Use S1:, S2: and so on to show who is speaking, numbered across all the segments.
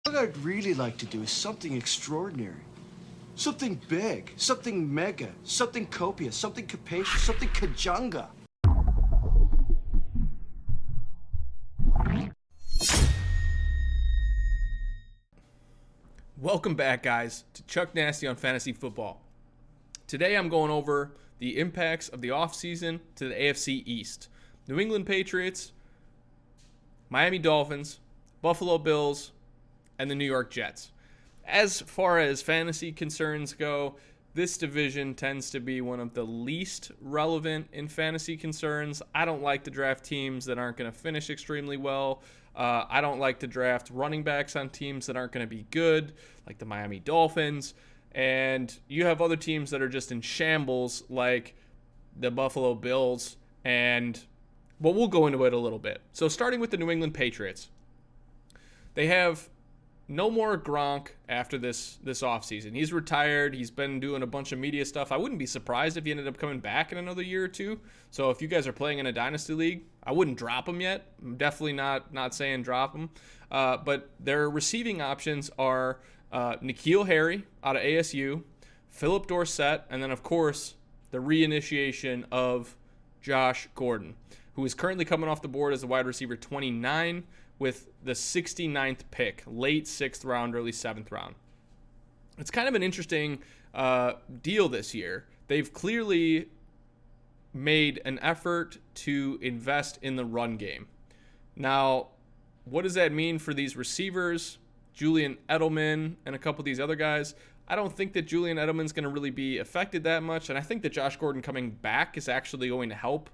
S1: What I'd really like to do is something extraordinary. Something big, something mega, something copious, something capacious, something kajunga.
S2: Welcome back, guys, to Chuck Nasty on Fantasy Football. Today I'm going over the impacts of the offseason to the AFC East. New England Patriots, Miami Dolphins, Buffalo Bills, and the New York Jets. As far as fantasy concerns go, this division tends to be one of the least relevant in fantasy concerns. I don't like to draft teams that aren't going to finish extremely well. I don't like to draft running backs on teams that aren't going to be good, like the Miami Dolphins. And you have other teams that are just in shambles, like the Buffalo Bills. But we'll go into it a little bit. So starting with the New England Patriots, they have no more Gronk after this offseason. He's retired. He's been doing a bunch of media stuff. I wouldn't be surprised if he ended up coming back in another year or two. So if you guys are playing in a dynasty league, I wouldn't drop him yet. I'm definitely not saying drop him. But their receiving options are N'Keal Harry out of ASU, Philip Dorsett, and then, of course, the reinitiation of Josh Gordon, who is currently coming off the board as a wide receiver 29 with the 69th pick, late 6th round, early 7th round. It's kind of an interesting deal this year. They've clearly made an effort to invest in the run game. Now, what does that mean for these receivers, Julian Edelman and a couple of these other guys? I don't think that Julian Edelman's going to really be affected that much, and I think that Josh Gordon coming back is actually going to help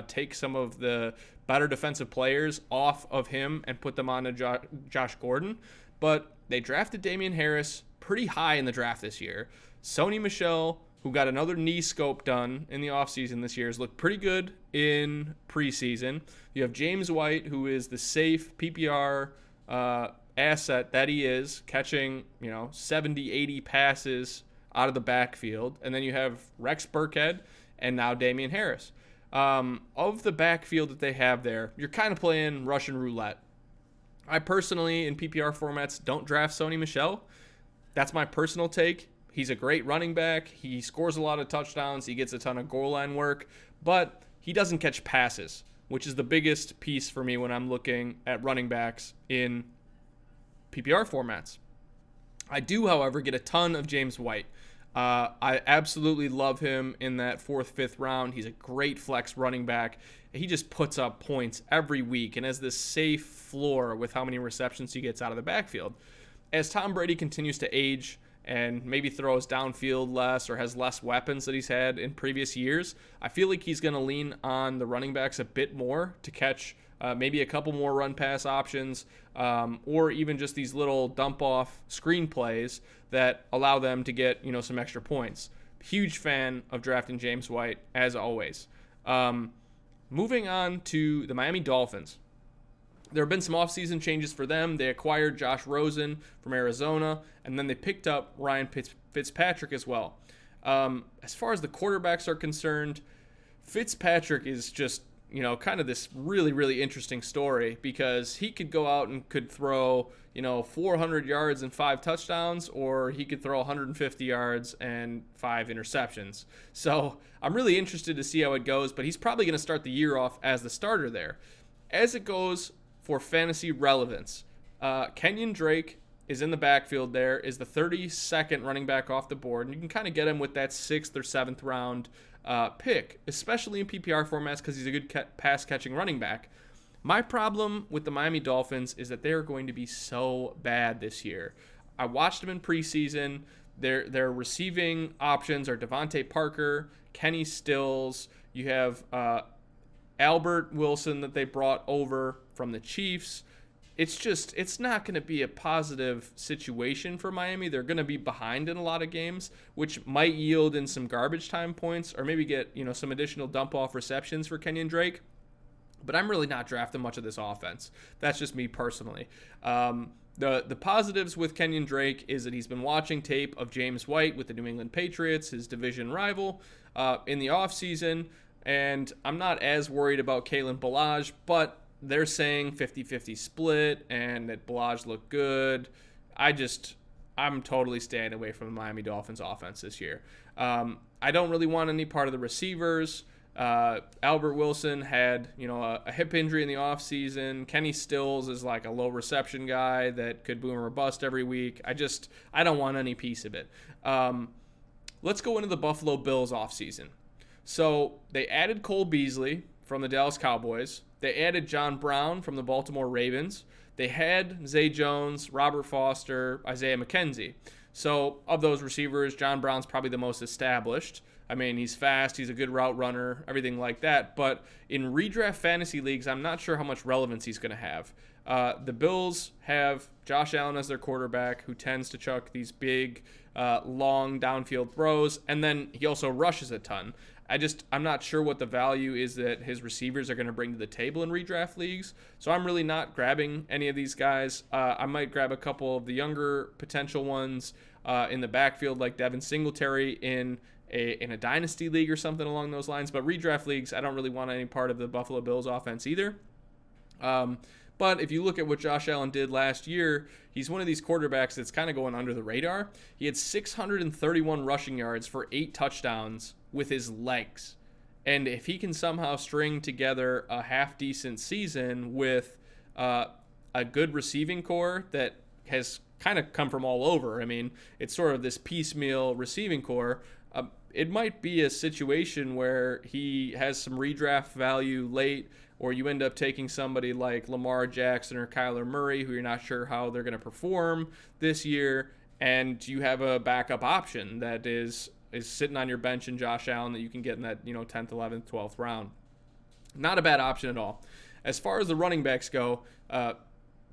S2: take some of the better defensive players off of him and put them on to Josh Gordon. But they drafted Damian Harris pretty high in the draft this year. Sony Michel, who got another knee scope done in the offseason this year, has looked pretty good in preseason. You have James White, who is the safe PPR asset that he is, catching 70, 80 passes out of the backfield. And then you have Rex Burkhead and now Damian Harris. Of the backfield that they have there, you're kind of playing Russian roulette. I personally, in PPR formats, don't draft Sony Michel. That's my personal take. He's a great running back. He scores a lot of touchdowns. He gets a ton of goal line work, but he doesn't catch passes, which is the biggest piece for me when I'm looking at running backs in PPR formats. I do, however, get a ton of James White. I absolutely love him in that 4th, 5th round. He's a great flex running back. He just puts up points every week and has this safe floor with how many receptions he gets out of the backfield. As Tom Brady continues to age and maybe throws downfield less or has less weapons that he's had in previous years, I feel like he's going to lean on the running backs a bit more to catch maybe a couple more run pass options, or even just these little dump off screen plays that allow them to get some extra points. Huge fan of drafting James White, as always. Moving on to the Miami Dolphins. There have been some offseason changes for them. They acquired Josh Rosen from Arizona, and then they picked up Ryan Fitzpatrick as well. As far as the quarterbacks are concerned, Fitzpatrick is just kind of this really, really interesting story, because he could go out and could throw, 400 yards and 5 touchdowns, or he could throw 150 yards and 5 interceptions. So I'm really interested to see how it goes, but he's probably going to start the year off as the starter there. As it goes for fantasy relevance, Kenyon Drake is in the backfield there, is the 32nd running back off the board, and you can kind of get him with that 6th or 7th round pick, especially in PPR formats, because he's a good pass-catching running back. My problem with the Miami Dolphins is that they're going to be so bad this year. I watched them in preseason. Their receiving options are Devontae Parker, Kenny Stills. You have Albert Wilson that they brought over from the Chiefs. It's not going to be a positive situation for Miami. They're going to be behind in a lot of games, which might yield in some garbage time points, or maybe get some additional dump off receptions for Kenyon Drake. But I'm really not drafting much of this offense. That's just me personally. The positives with Kenyon Drake is that he's been watching tape of James White with the New England Patriots, his division rival, in the offseason. And I'm not as worried about Kalen Ballage, but they're saying 50-50 split and that Balaj looked good. I'm totally staying away from the Miami Dolphins offense this year. I don't really want any part of the receivers. Albert Wilson had, a hip injury in the offseason. Kenny Stills is like a low reception guy that could boom or bust every week. I don't want any piece of it. Let's go into the Buffalo Bills offseason. So they added Cole Beasley from the Dallas Cowboys. They added John Brown from the Baltimore Ravens. They had Zay Jones, Robert Foster, Isaiah McKenzie. So of those receivers, John Brown's probably the most established. I mean, he's fast, he's a good route runner, everything like that. But in redraft fantasy leagues, I'm not sure how much relevance he's going to have. The Bills have Josh Allen as their quarterback, who tends to chuck these big, long downfield throws, and then he also rushes a ton. I'm not sure what the value is that his receivers are going to bring to the table in redraft leagues. So I'm really not grabbing any of these guys. I might grab a couple of the younger potential ones in the backfield, like Devin Singletary in a dynasty league or something along those lines. But redraft leagues, I don't really want any part of the Buffalo Bills offense either. But if you look at what Josh Allen did last year, he's one of these quarterbacks that's kind of going under the radar. He had 631 rushing yards for 8 touchdowns with his legs. And if he can somehow string together a half-decent season with a good receiving core that has kind of come from all over, I mean, it's sort of this piecemeal receiving core, it might be a situation where he has some redraft value late, or you end up taking somebody like Lamar Jackson or Kyler Murray, who you're not sure how they're going to perform this year, and you have a backup option that is sitting on your bench in Josh Allen that you can get in that 10th, 11th, 12th round. Not a bad option at all. As far as the running backs go,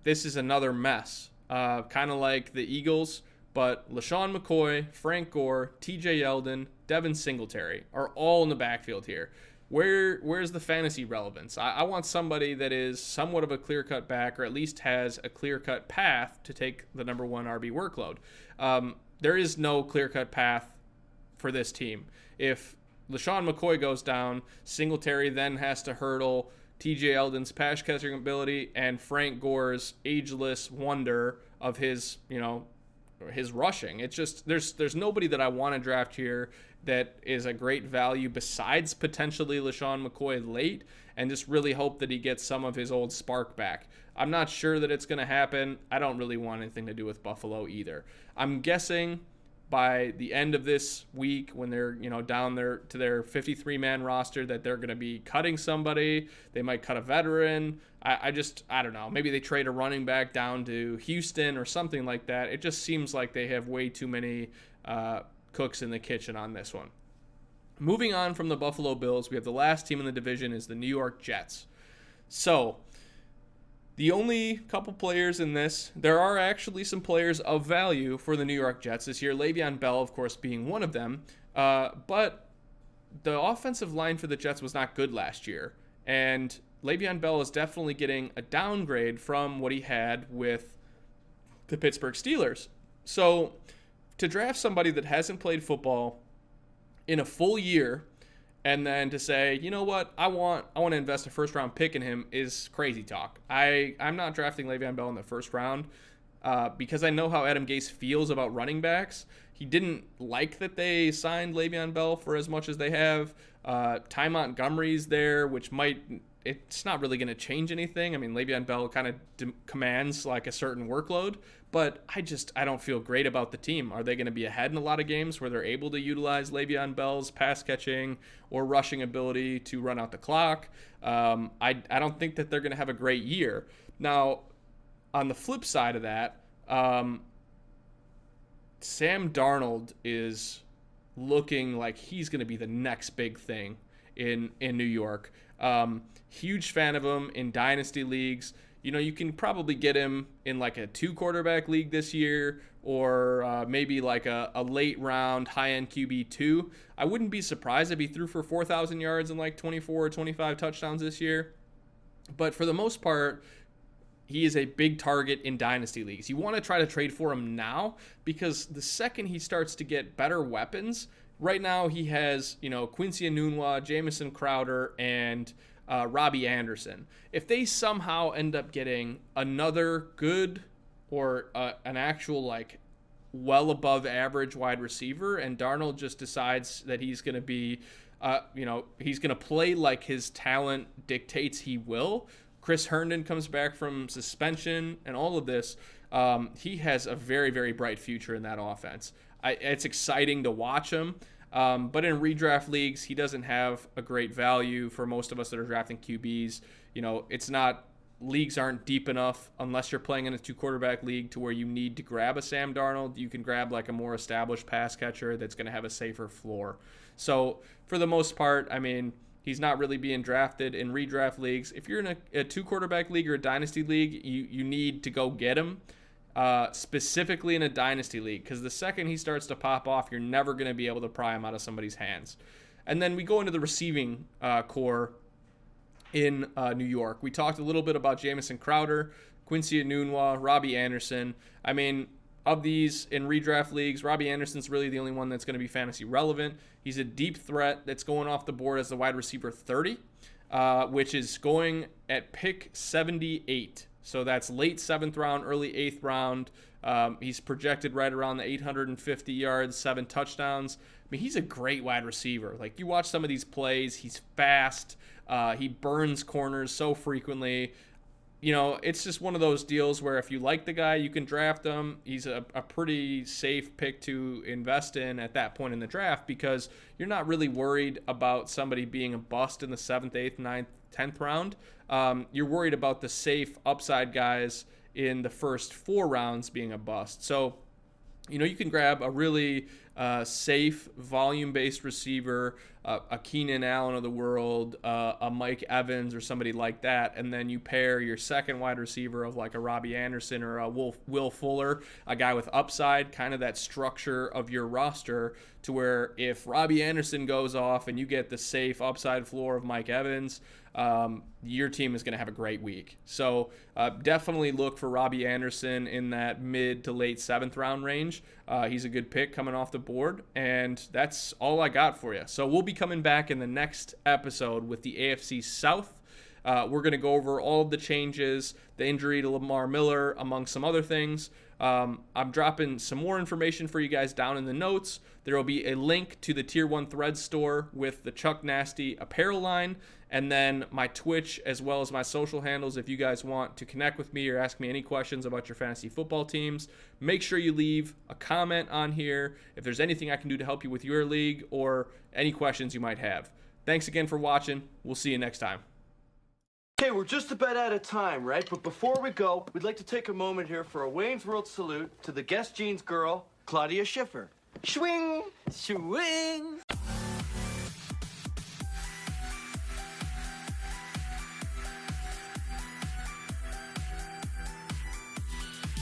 S2: this is another mess, kind of like the Eagles, but LaShawn McCoy, Frank Gore, TJ Yeldon, Devin Singletary are all in the backfield here. Where's the fantasy relevance? I want somebody that is somewhat of a clear-cut back, or at least has a clear-cut path to take the number 1 RB workload. There is no clear-cut path for this team. If LaShawn McCoy goes down, Singletary then has to hurdle TJ Yeldon's pass catching ability and Frank Gore's ageless wonder of his rushing. It's just there's nobody that I want to draft here that is a great value besides potentially LaShawn McCoy late, and just really hope that he gets some of his old spark back. I'm not sure that it's going to happen. I don't really want anything to do with Buffalo either. I'm guessing by the end of this week, when they're down there to their 53-man roster, that they're going to be cutting somebody. They might cut a veteran. I don't know. Maybe they trade a running back down to Houston or something like that. It just seems like they have way too many cooks in the kitchen on this one. Moving on from the Buffalo Bills, we have the last team in the division is the New York Jets. So the only couple players in this, there are actually some players of value for the New York Jets this year. Le'Veon Bell, of course, being one of them. But the offensive line for the Jets was not good last year. And Le'Veon Bell is definitely getting a downgrade from what he had with the Pittsburgh Steelers. So to draft somebody that hasn't played football in a full year, and then to say, you know what, I want to invest a first-round pick in him is crazy talk. I'm not drafting Le'Veon Bell in the first round because I know how Adam Gase feels about running backs. He didn't like that they signed Le'Veon Bell for as much as they have. Ty Montgomery's there, which it's not really going to change anything. I mean, Le'Veon Bell kind of commands like a certain workload, but I don't feel great about the team. Are they going to be ahead in a lot of games where they're able to utilize Le'Veon Bell's pass catching or rushing ability to run out the clock? I don't think that they're going to have a great year. Now, on the flip side of that, Sam Darnold is looking like he's going to be the next big thing in New York. Huge fan of him in dynasty leagues. You can probably get him in like a 2-quarterback league this year, or maybe like a late round high-end QB2. I wouldn't be surprised if he threw for 4,000 yards and like 24 or 25 touchdowns this year. But for the most part, he is a big target in dynasty leagues. You want to try to trade for him now, because the second he starts to get better weapons, right now he has, Quincy Enunwa, Jamison Crowder, and Robbie Anderson. If they somehow end up getting another good or an actual like well above average wide receiver, and Darnold just decides that he's going to be, he's going to play like his talent dictates he will. Chris Herndon comes back from suspension and all of this. He has a very, very bright future in that offense. It's exciting to watch him. But in redraft leagues, he doesn't have a great value for most of us that are drafting QBs. Leagues aren't deep enough unless you're playing in a 2-quarterback league to where you need to grab a Sam Darnold. You can grab like a more established pass catcher that's going to have a safer floor. So for the most part, I mean, he's not really being drafted in redraft leagues. If you're in a 2-quarterback league or a dynasty league, you need to go get him, specifically in a dynasty league, because the second he starts to pop off, you're never going to be able to pry him out of somebody's hands. And then we go into the receiving core in New York. We talked a little bit about Jamison Crowder, Quincy Enunwa, Robbie Anderson. I mean, of these in redraft leagues, Robbie Anderson's really the only one that's going to be fantasy relevant. He's a deep threat that's going off the board as the wide receiver 30, which is going at pick 78. So that's late 7th round, early 8th round. He's projected right around the 850 yards, 7 touchdowns. I mean, he's a great wide receiver. Like, you watch some of these plays, he's fast. He burns corners so frequently. It's just one of those deals where if you like the guy, you can draft him. He's a pretty safe pick to invest in at that point in the draft, because you're not really worried about somebody being a bust in the 7th, 8th, 9th, 10th round. You're worried about the safe upside guys in the first 4 rounds being a bust. So, you can grab a really safe, volume-based receiver, a Keenan Allen of the world, a Mike Evans or somebody like that, and then you pair your second wide receiver of like a Robbie Anderson or a Will Fuller, a guy with upside, kind of that structure of your roster, to where if Robbie Anderson goes off and you get the safe upside floor of Mike Evans, your team is going to have a great week. So definitely look for Robbie Anderson in that mid to late 7th round range. He's a good pick coming off the board, and that's all I got for you. So we'll be coming back in the next episode with the AFC South. We're going to go over all of the changes, the injury to Lamar Miller, among some other things. I'm dropping some more information for you guys down in the notes. There will be a link to the Tier 1 Thread store with the Chuck Nasty apparel line, and then my Twitch as well as my social handles if you guys want to connect with me or ask me any questions about your fantasy football teams. Make sure you leave a comment on here if there's anything I can do to help you with your league or any questions you might have. Thanks again for watching. We'll see you next time.
S1: Okay, we're just about out of time, right? But before we go, we'd like to take a moment here for a Wayne's World salute to the Guess Jeans girl, Claudia Schiffer. Swing! Swing!